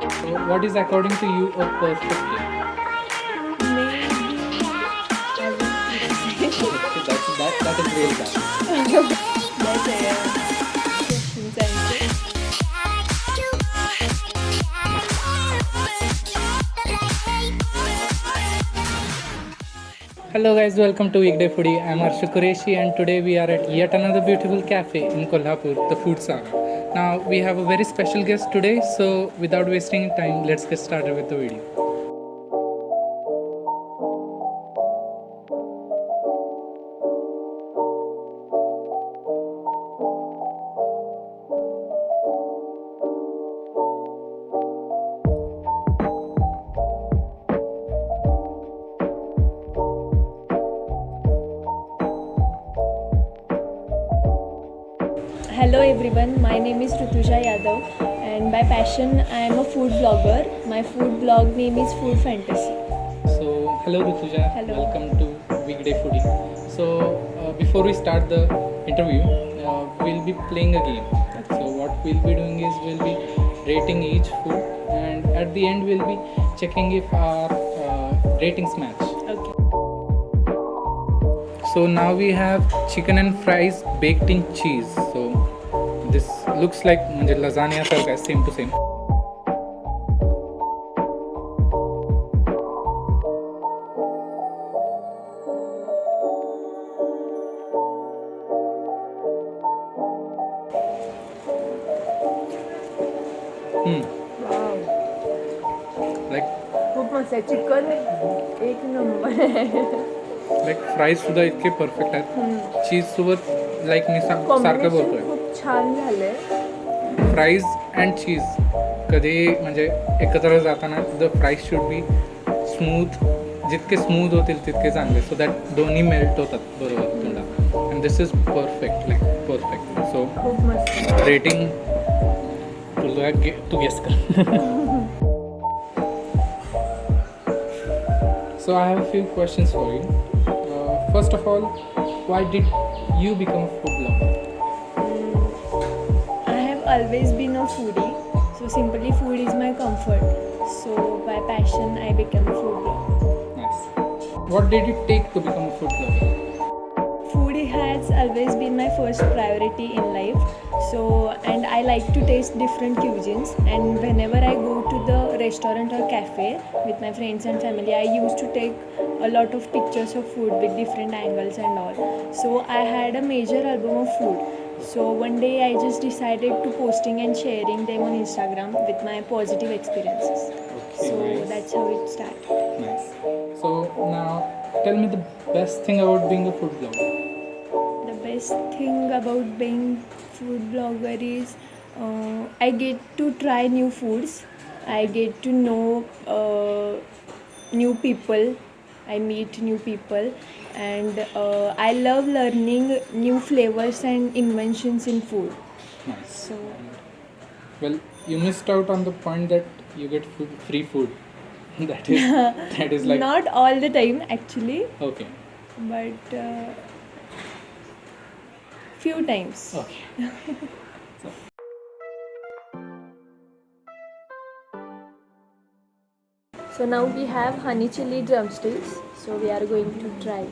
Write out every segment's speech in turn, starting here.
So, what is according to you a perfect day? Maybe I would Okay, that is really bad. that's a question's answer. Hello guys, welcome to Weekday Foodie. I'm Arshu Qureshi and today we are at yet another beautiful cafe in Kolhapur, the Food Saga. Now we have a very special guest today, so without wasting time, let's get started with the video. Hello everyone, my name is Rutuja Yadav and by passion I am a food blogger. My food blog name is Food Fantasy. So, hello Rutuja, Hello. welcome to Weekday Foodie. So, before we start the interview, we'll be playing a game. So, what we'll be doing is we'll be rating each food, and at the end, we'll be checking if our ratings match. Okay. So, now we have chicken and fries baked in cheese. So, this looks like म्हणजे lasagna सारखा आहे, same to same. Wow. Like खूप मस्त आहे. Chicken एक number आहे. Fries सुद्धा इतके परफेक्ट आहेत. चीज सोबत लाईक मी सारखं कॉम्बिनेशन बोलतोय, खूप छान झालंय. फ्राईज अँड चीज कधी म्हणजे एकत्र जाताना the fries should be smooth, जितके स्मूथ होतील तितके चांगले, सो दॅट दोन्ही मेल्ट होतात बरोबर तोंडात. And this is perfect, like perfect. So खूप मस्त. रेटिंग तू गेस कर. So I have a few questions for you. First of all, why did you become a food blogger? I have always been a foodie. So simply food is my comfort. So by passion I became a food blogger. Nice. What did it take to become a food blogger? Food has always been my first priority in life. So and I like to taste different cuisines, and whenever I go to the restaurant or cafe with my friends and family, I used to take a lot of pictures of food with different angles and all. So I had a major album of food. So one day I just decided to posting and sharing them on Instagram with my positive experiences. Okay, So nice. that's how it started. Nice. So now tell me the best thing about being a food blogger. The best thing about being food blogger is I get to try new foods. I get to know new people. I meet new people, and I love learning new flavors and inventions in food. Nice. So Well, you missed out on the point that you get free food. that is like not all the time actually, okay. but few times. Okay. So now we have honey chili drumsticks. So we are going to try.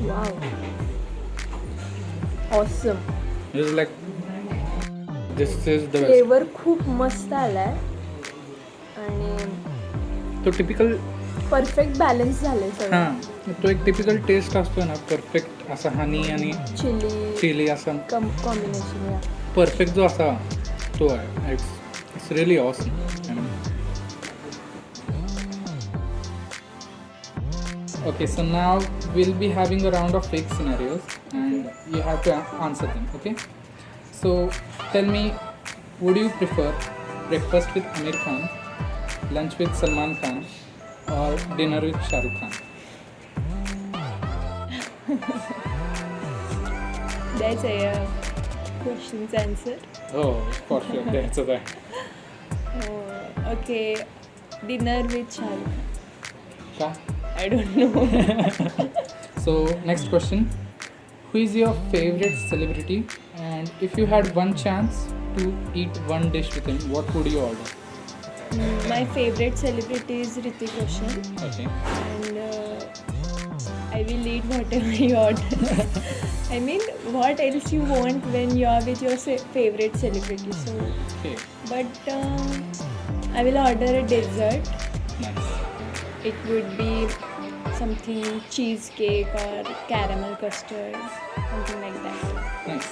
Wow. Awesome. This is like this is the best. Flavour खूप मस्त आलाय आणि तो typical perfect balance झालंय सगळं. हां, तो एक टिपिकल टेस्ट असतो ना, परफेक्ट असा हनी आणि चिली असा कॉम्बिनेशन या. परफेक्ट जो असा तो आहे. It's really awesome. Okay, so now we'll be having a round of fake scenarios and you have to answer them, okay? So tell me, would you prefer breakfast with Amir Khan, lunch with Salman Khan, or dinner with Shah Rukh Khan? That's a question's answer. Oh, for sure, that's a right. Okay, dinner with Shahrukh Khan. Ka? I don't know. So next question. Who is your favorite celebrity? And if you had one chance to eat one dish with him, what would you order? My favorite celebrity is Hrithik Roshan, Okay. and I will eat whatever he orders. I mean, what else you want when you are with your favorite celebrity? So, Okay. but I will order a dessert. Nice. It would be something cheesecake or caramel custard, something like that. Nice.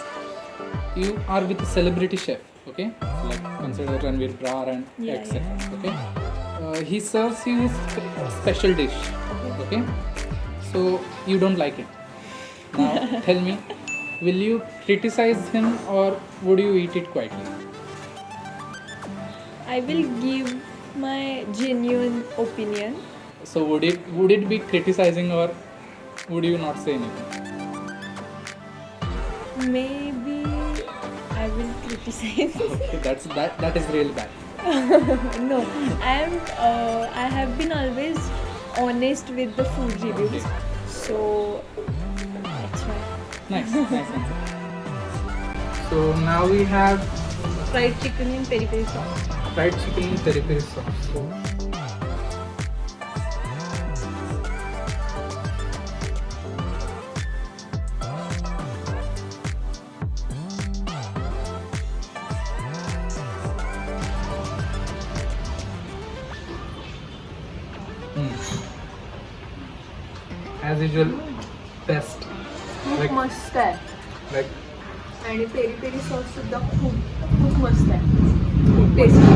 You are with a celebrity chef, okay? So like consider Ranveer Brar and Yeah, etc. yeah. Okay. He serves you his special dish, okay? So you don't like it. Now tell me, will you criticize him or would you eat it quietly? I will give my genuine opinion. So would it be criticizing or would you not say anything? Maybe I will criticize. Okay, that is really bad. No, I have been always honest with the food reviews, Okay. so that's why. Nice answer. So now we have Fried chicken in peri peri sauce. fried chicken in peri peri sauce. So, as usual, best. खूप मस्त आहे Like आणि peri peri sauce सुद्धा खूप मस्त आहे खूप tasty.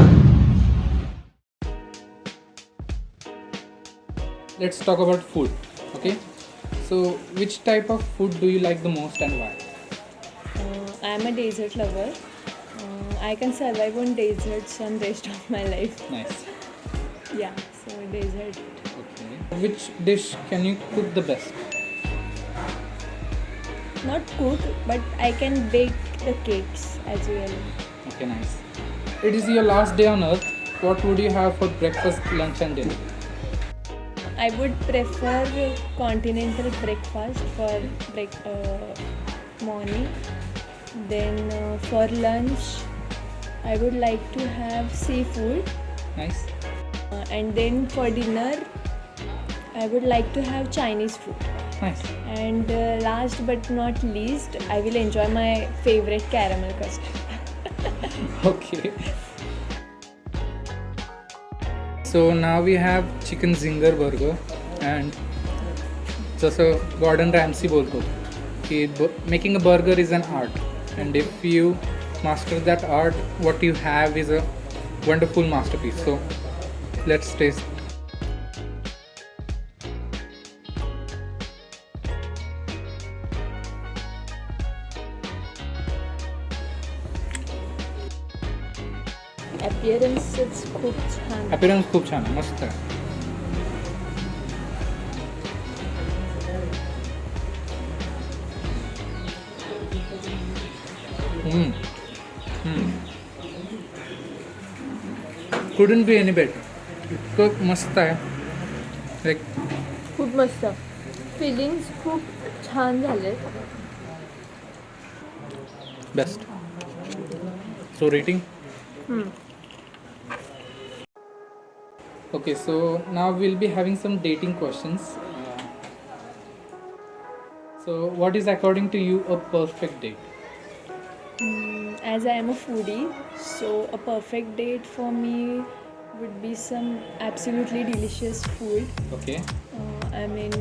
let's talk about food. Okay. So which type of food do you like the most and why? I am a dessert lover. I can survive on desserts on rest of my life. Nice. Yeah, so dessert. Okay. Which dish can you cook the best? Not cook, but I can bake the cakes as well. Okay, nice. It is your last day on earth. What would you have for breakfast, lunch, and dinner? I would prefer continental breakfast for morning. Then for lunch, I would like to have seafood. Nice. And then for dinner, I would like to have Chinese food. Nice. And last but not least, I will enjoy my favorite caramel custard. Okay. So now we have chicken zinger burger and जसं Gordon Ramsay बोलतो की making a burger is an art and if you master that art what you have is a wonderful masterpiece so let's taste Appearances खूप छान. अपीरन्स खूप छान आहे मस्त आहे couldn't be any better. इतकं मस्त आहे लाईक खूप मस्त. फिलिंग्स खूप छान झाले. Best so rating okay so now we'll be having some dating questions so what is according to you a perfect date? As I am a foodie, so a perfect date for me would be some absolutely delicious food. Okay. I mean,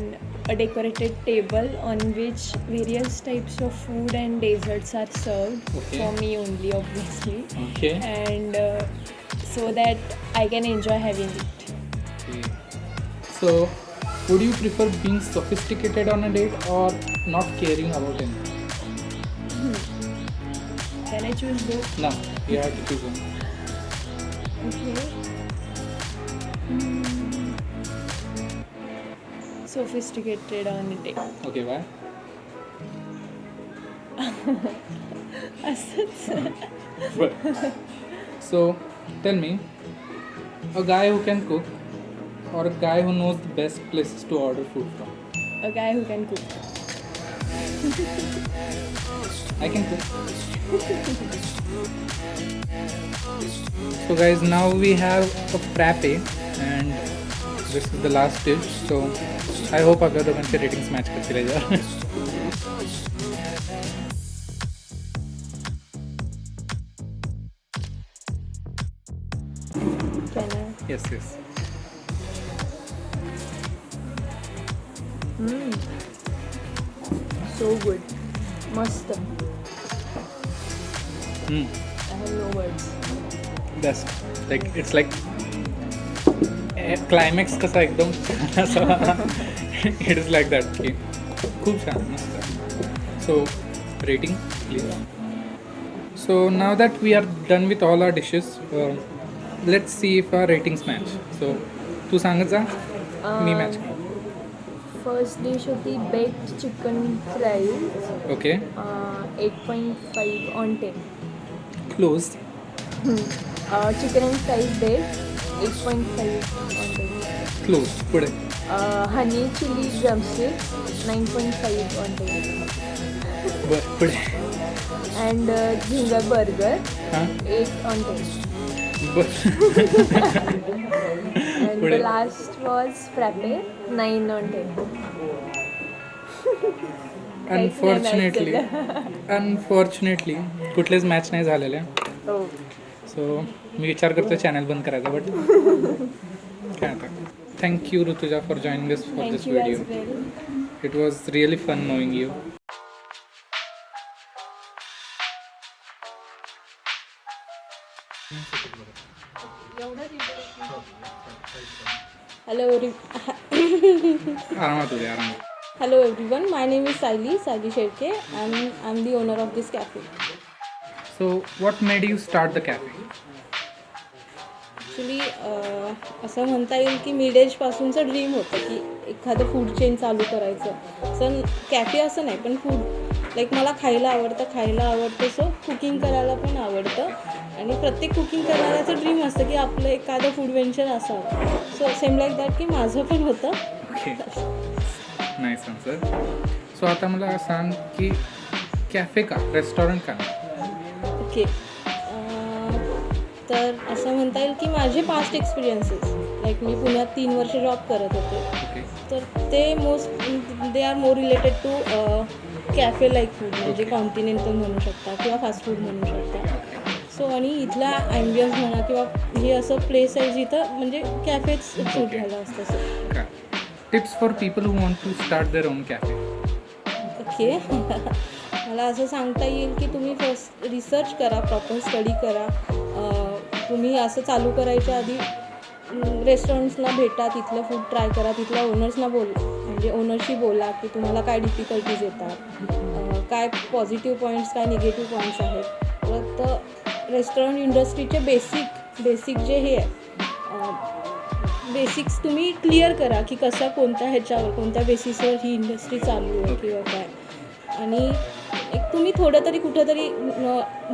a decorated table on which various types of food and desserts are served. Okay. For me only, obviously. Okay. And so that I can enjoy having it. Okay. So would you prefer being sophisticated on a date or not caring about anything? Can I choose both? No, you have to choose one. Okay. Sophisticated on a date. Okay, why? असंच. So tell me, A guy who can cook or a guy who knows the best places to order food from? A guy who can cook. I can cook. So guys, now we have a frappe and this is the last dish. So I hope आपल्या दोघांचे ratings match करतील याच्यावर. Can I? Yes, yes. So good. Mast. I have no words. Best. Like it's like climax कसा एकदम it is like that. की खूप छान मस्त. So rating please. So now that we are done with all our dishes, let's see if our ratings match. So तू सांगत जा मी मॅच करू. फर्स्ट डिश होती baked chicken fries. Okay 8.5 on 10. Close. Chicken and fries bed 8.5 on 10. Close पुढे. Honey chilli drumstick 9.5 on 10. बरं पुढे. And Jhingar burger हां 8 on 10. बरं And Put the it. last was frappe 9 on 10. Unfortunately कुठलेच match नाही झालेले. Oh. सो मी विचार करतो चॅनल बंद करायचा बट काय आता. Thank you Rutuja for joining us for this Thank you video. as well. It was really fun knowing you. Hello, आरामात होते आरामात. hello everyone. My name is Saili Sherke. I'm the owner of this cafe. So what made you start the cafe? Actually असं म्हणता येईल की mid एजपासूनचं dream होतं की एखादं फूड चेन चालू करायचं. असं कॅफे असं नाही पण फूड लाईक मला खायला आवडतं सो कुकिंग करायला पण आवडतं. आणि प्रत्येक कुकिंग करणाऱ्याचं ड्रीम असतं की आपलं एखादं फूड व्हेंचर असावं. सो सेम लाईक दॅट की माझं पण होतं. Okay nice answer. सो आता मला सांग की कॅफे का रेस्टॉरंट का? ओके तर असं म्हणता येईल की माझे पास्ट एक्सपिरियन्सेस लाईक मी पुण्यात 3 वर्ष जॉब करत होते. ओके तर ते they are more related to cafe like food म्हणजे Okay. कॉन्टिनेंटल म्हणू शकता किंवा फास्ट फूड म्हणू शकता. सो आणि इथला ॲम्बियन्स म्हणा किंवा हे असं प्लेस आहे जिथं म्हणजे कॅफेच सूट Okay. झालं असतं. सो का tips for people who want to start their own cafe? Okay मला असं सांगता येईल की तुम्ही फर्स्ट रिसर्च करा, प्रॉपर स्टडी करा. तुम्ही असं चालू करायच्या आधी रेस्टॉरंट्सला भेटा, तिथलं फूड ट्राय करा, तिथल्या ओनर्सना म्हणजे ओनरशी बोला की तुम्हाला काय डिफिकल्टीज येतात, काय पॉझिटिव्ह पॉईंट्स काय निगेटिव्ह पॉईंट्स आहेत. परत रेस्टॉरंट इंडस्ट्रीचे बेसिक जे हे आहे बेसिक्स तुम्ही क्लिअर करा की कसा कोणत्या बेसिसवर ही इंडस्ट्री चालू आहे किंवा काय. आणि एक तुम्ही थोडं तरी कुठंतरी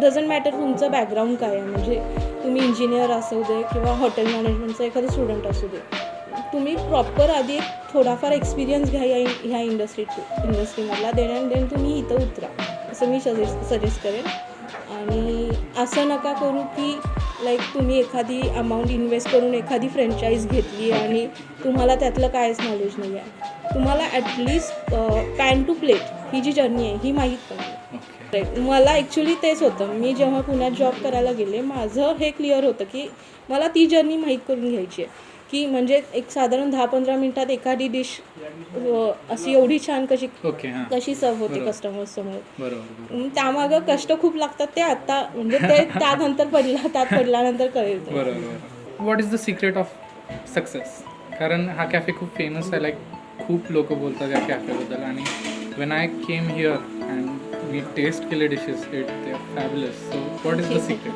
डझंट मॅटर तुमचं बॅकग्राऊंड काय आहे. म्हणजे तुम्ही इंजिनियर असू दे किंवा हॉटेल मॅनेजमेंटचं एखादं स्टुडंट असू दे, तुम्ही प्रॉपर आधी एक थोडाफार एक्सपिरियन्स घ्या ह्या इंडस्ट्रीमधला. देन तुम्ही इथं उतरा असं मी सजेस्ट करेन. आणि असं नका करू की लाईक तुम्ही एखादी अमाऊंट इन्व्हेस्ट करून एखादी फ्रँचाईज घेतली आणि तुम्हाला त्यातलं कायच नॉलेज नाही आहे. तुम्हाला ॲटलिस्ट पॅन टू प्लेट ही जी जर्नी आहे ही माहीत पाहिजे. राईट. मला ॲक्च्युली तेच होतं. मी जेव्हा पुण्यात जॉब करायला गेले माझं हे क्लिअर होतं की मला ती जर्नी माहीत करून घ्यायची आहे की म्हणजे एक साधारण 10-15 मिनटात एखादी डिश अशी एवढी छान कशी सर्व होते कस्टमर्ससमोर. बरोबर. त्यामागं कष्ट खूप लागतात ते आता म्हणजे ते त्यात पडल्यानंतर कळेल. बरोबर. What is the secret of success? कारण हा कॅफे खूप फेमस आहे. लाईक खूप लोक बोलतात या कॅफेबद्दल. आणि when I came here and मी टेस्ट केले dishes it they are fabulous. So what is the secret?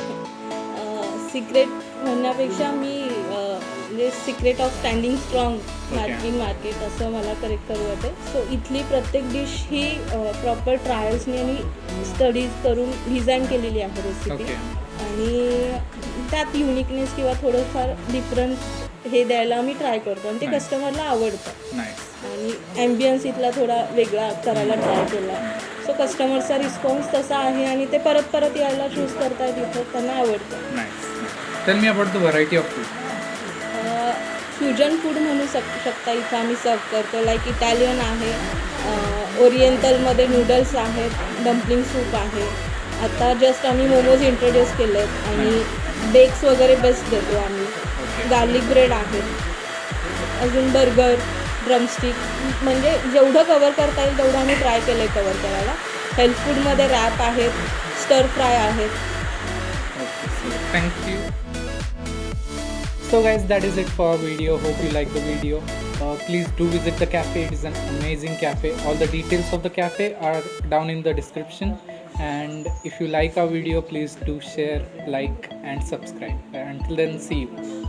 Secret म्हणण्यापेक्षा मी म्हणजे secret of standing strong in market असं मला करेक्ट करू वाटते. सो इथली प्रत्येक डिश ही प्रॉपर ट्रायल्सनी आणि स्टडीज करून डिझाईन केलेली आहे रेसिपी. आणि त्यात युनिकनेस किंवा थोडंफार डिफरंट हे द्यायला आम्ही ट्राय करतो आणि ते Nice. कस्टमरला आवडतं. नाईस. आणि ॲम्बियन्स इथला थोडा वेगळा करायला ट्राय केला. सो कस्टमरचा रिस्पॉन्स तसा आहे आणि ते परत परत यायला चूज करतायत इथं, त्यांना आवडतं. Nice. Tell me about the variety of food. Fusion food म्हणू शकता इथं आम्ही सर्व करतो. लाईक इटालियन आहे, ओरिएंटलमध्ये नूडल्स आहेत, डम्पलिंग सूप आहे. आता जस्ट आम्ही मोमोज इंट्रोड्यूस केले आहेत आणि बेक्स वगैरे बेस्ट देतो आम्ही. गार्लिक ब्रेड आहे, अजून बर्गर, ड्रमस्टिक, म्हणजे जेवढं कवर करता येईल तेवढं आम्ही ट्राय केलं आहे कवर करायला. हेल्थ फूडमध्ये रॅप आहेत, स्टर फ्राय आहेत. Thank you. So guys, that is it for our video. Hope you like the video. Please do visit the cafe. It is an amazing cafe. All the details of the cafe are down in the description. And if you like our video, please do share, like and subscribe. Until then, see you.